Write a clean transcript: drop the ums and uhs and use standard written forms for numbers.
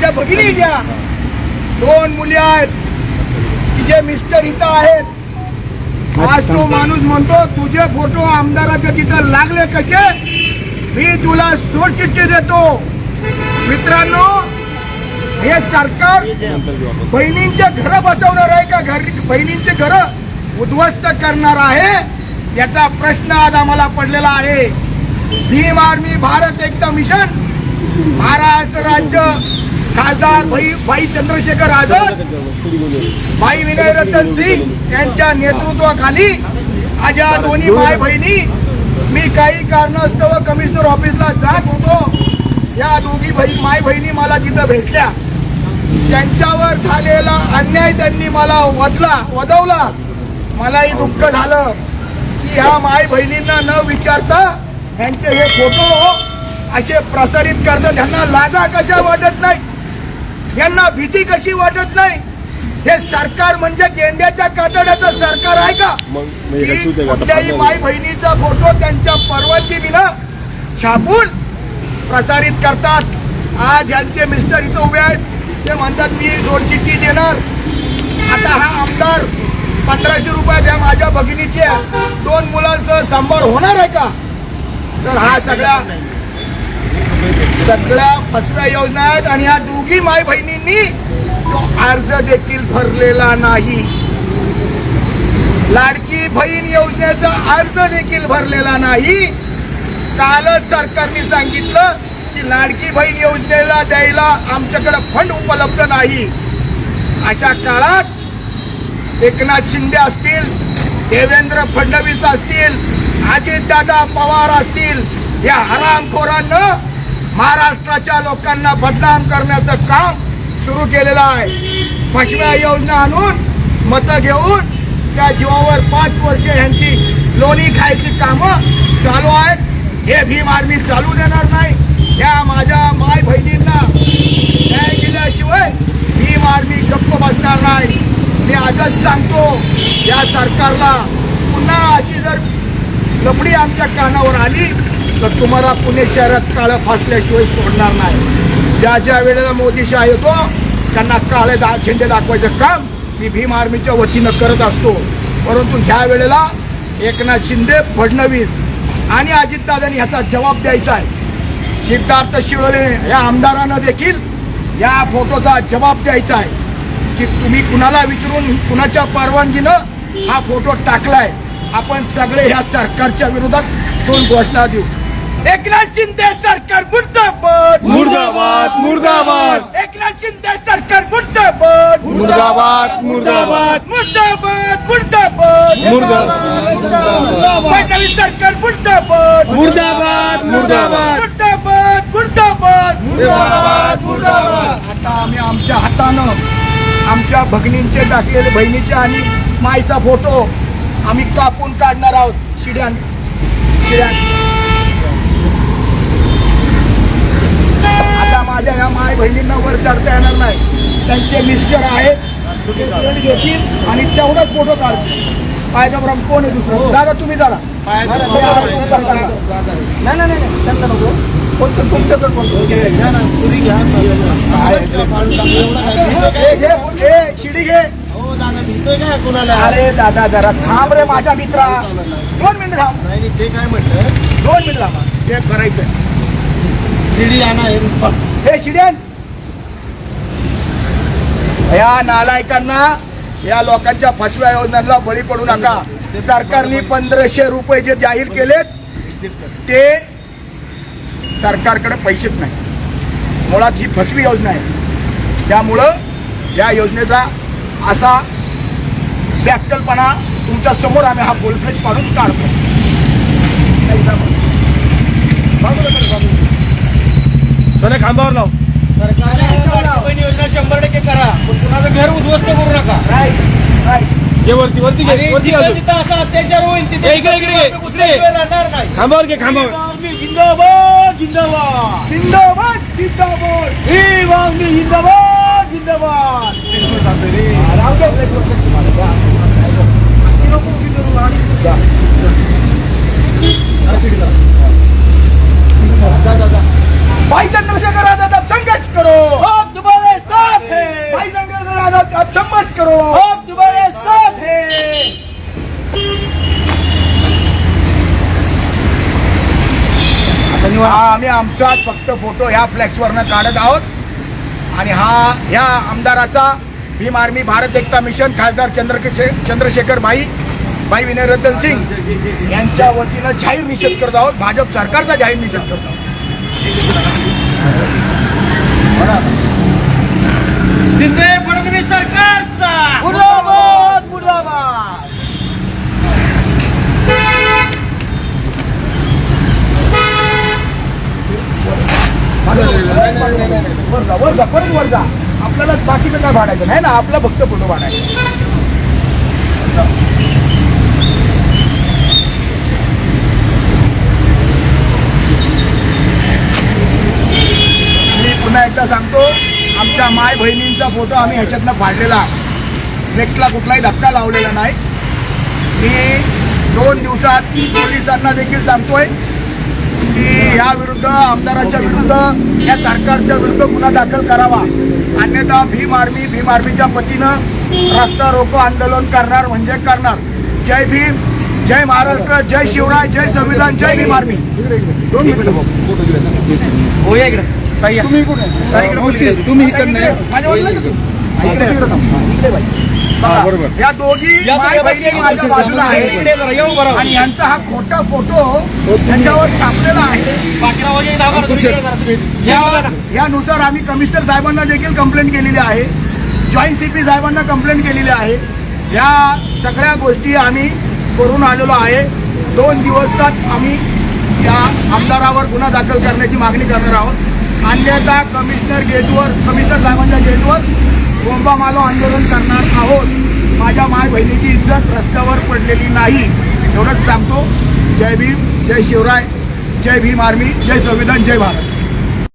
माझ्या भगिनी द्या, 2 मुली आहेत, तिचे मिस्टर इथं आहेत. आज तो माणूस म्हणतो तुझे फोटो आमदाराच्या तिथं लागले कसे, मी तुला सोडचिठ्ठी देतो. मित्रांनो, हे सरकार बहिणींचे घर बसवणार आहे का बहिणींचे घर उद्ध्वस्त करणार आहे, याचा प्रश्न आज आम्हाला पडलेला आहे. भीम आर्मी भारत एकता मिशन महाराष्ट्र राज्य खासदार भाई चंद्रशेखर आझाद, भाई विनय रतन सिंग यांच्या नेतृत्वाखाली आज या दोन्ही माय बहिणी, मी काही कारणास्तव कमिशनर ऑफिसला जात होतो, या दोघी माय बहिणी मला तिथं भेटल्या. त्यांच्यावर झालेला अन्याय त्यांनी मला वदवला. मलाही दुःख झालं की ह्या माय बहिणींना न विचारता यांचे हे फोटो असे प्रसारित करतात. त्यांना लाजा कशा वाटत नाही, यांना भीती कशी वाटत नाही. हे सरकार म्हणजे गेंड्याच्या कातड्याचं सरकार आहे का? कुठल्याही माय बहिणीचा फोटो त्यांच्या परवानगी विना छापून प्रसारित करतात. आज यांचे मिस्टर इथं उभे आहेत, ते म्हणतात मी सोडचिठ्ठी देणार. आता हा आमदार 1500 रुपये द्या माझ्या भगिनीचे 2 मुलांसह सांभाळ होणार आहे का? तर हा सगळ्या फसव्या योजना आहेत. आणि या दोघी माय बहिणींनी तो अर्ज देखील भरलेला नाही. लाडकी बहीण योजनेचा अर्ज देखील भरलेला नाही. कालच सरकारने सांगितलं की लाडकी बहीण योजनेला द्यायला आमच्याकडे फंड उपलब्ध नाही. अशा काळात एकनाथ शिंदे असतील, देवेंद्र फडणवीस असतील, अजितदादा पवार असतील, या हरामखोरांना महाराष्ट्राच्या लोकांना बदनाम करण्याचं काम सुरू केलेलं आहे. फसव्या योजना आणून मतं घेऊन त्या जीवावर 5 वर्ष यांची लोणी खायची कामं चालू आहेत. हे भीम आर्मी चालू देणार नाही. या माझ्या माय बहिणींना न्याय दिल्याशिवाय भीम आर्मी गप्प बसणार नाही. मी आजच सांगतो या सरकारला, पुन्हा अशी जर लपडी आमच्या कानावर आली तर तुम्हाला पुणे शहरात काळं फासल्याशिवाय सोडणार नाही. ज्या ज्या वेळेला मोदी शाह येतो त्यांना काळे झेंडे दाखवायचं काम मी भीम आर्मीच्या वतीनं करत असतो. परंतु ह्या वेळेला एकनाथ शिंदे, फडणवीस आणि अजितदादांनी ह्याचा जबाब द्यायचा आहे. सिद्धार्थ शिरोळे या आमदारानं देखील या फोटोचा जबाब द्यायचा आहे की तुम्ही कुणाला विचारून कुणाच्या परवानगीनं हा फोटो टाकलाय. आपण सगळे ह्या सरकारच्या विरोधात 2 घोषणा देऊ. एकनाथ शिंदे सरकार मुर्दाबाद मुर्दाबाद मुर्दाबाद. एकनाथ शिंदे सरकार मुर्दाबाद मुर्दाबाद मुर्दाबाद मुर्दाबाद मुर्दाबाद मुर्दाबाद. फडणवीस सरकार मुर्दाबाद मुर्दाबाद मुर्दाबाद मुर्दाबाद मुर्दाबाद मुर्दाबाद मुर्दाबाद. आता आम्ही आमच्या हातानं आमच्या भगिनींचे टाकलेले बहिणीचे आणि माईचा फोटो आम्ही कापून काढणार आहोत. शिड्यान आता माझ्या ह्या माय बहिणींना वर चढता येणार नाही. त्यांचे मिस्टर आहेत, ते तेल घेतील आणि तेवढाच फोटो काढतील. पायजाब्राम कोण आहे दुसरं? दादा तुम्ही जरा नाही त्यांना नको. कोणतं तुमच्याकडे कोणतं शिडी घे. अरे दादा जरा थांब रे माझ्या मित्रा, 2 मिनिट थांब. नाही ते काय म्हटलं, 2 मिनिट थांबा. ते करायचं शिडी आणा हे शिड्यान. या नालायकांना, या लोकांच्या फसव्या योजनांना बळी पडू नका. सरकारने 1500 रुपये जे जाहीर केलेत ते सरकारकडे पैसेच नाही. मुळात ही फसवी योजना आहे. त्यामुळं या योजनेचा असा बॅक्कलपणा तुमच्या समोर आम्ही हा फुलफ्लेज पाडून काढतो. सोने खांबावर लाव. सरकारने योजना 100% करा, पण कुणाचं घर उद्ध्वस्त करू नका. घे वरती वरती घे. जिथं असा अत्याचार होईल तिथे राहणार नाही. खांबावर घे खांबावर. जिंदाबाद जिंदाबाद जिंदाबाद जिंदाबाद भीम आर्मी जिंदाबाद जिंदाबाद. भाई चंद्रशेखर आझाद संघर्ष करो. आमचाच फक्त फोटो ह्या फ्लॅक्सवरनं काढत आहोत आणि ह्या आमदाराचा भीम आर्मी भारत एकता मिशन खासदार चंद्रशेखर भाई विनयरतन सिंग यांच्या वतीनं जाहीर निषेध करत आहोत. भाजप सरकारचा जाहीर निषेध करत आहोत. शिंदे फडणवीस सरकारचा मुर्दाबाद मुर्दाबाद. वर जा परत वर जा. आपल्याला बाकीचं काय भाडायचं नाही ना, आपला फक्त फोटो भाडायचा. मी पुन्हा एकदा सांगतो, आमच्या माय बहिणींचा फोटो आम्ही ह्याच्यातनं फाडलेला आहे. नेक्स्टला कुठलाही धक्का लावलेला नाही. मी 2 दिवसात पोलिसांना देखील सांगतोय की या विरुद्ध, आमदाराच्या विरुद्ध, या सरकारच्या विरुद्ध गुन्हा दाखल करावा. अन्यथा भीम आर्मीच्या वतीनं रस्ता रोको आंदोलन करणार म्हणजे करणार. जय भीम, जय महाराष्ट्र, जय शिवराय, जय संविधान, जय भीम आर्मी. 2 मिनिटं हो या इकडे तुम्ही कुठे? तुम्ही इकडनं या. माझ्या वडिलांना तू? इकडे बाई. हा, बरोबर. या दोघी या माय सगळ्या बहिणी बहिणी माझ्या बाजूला आहेत इकडे जरा येऊ बरं आणि यांचा हा खोटा फोटो त्याच्यावर छापलेला आहे. बाकीराव वगैरे दहा बारा तुम्ही इकडे जरा सगळे. या बघा. यानुसार आम्ही कमिशनर साहेबांना देखील कंप्लेंट केलेली आहे. जॉईंट CP साहेबांना कंप्लेंट केलेली आहे. या सगळ्या गोष्टी आम्ही करून आलेलो आहे. 2 दिवसात आम्ही या आमदारावर गुन्हा दाखल करण्याची मागणी करणार आहोत. अन्यथा कमिशनर साहेबांच्या गेटवर बोंबामालो आंदोलन करणार आहोत. माझ्या माय बहिणीची इज्जत रस्त्यावर पडलेली नाही एवढंच सांगतो. जय भीम, जय शिवराय, जय भीम आर्मी, जय संविधान, जय भारत.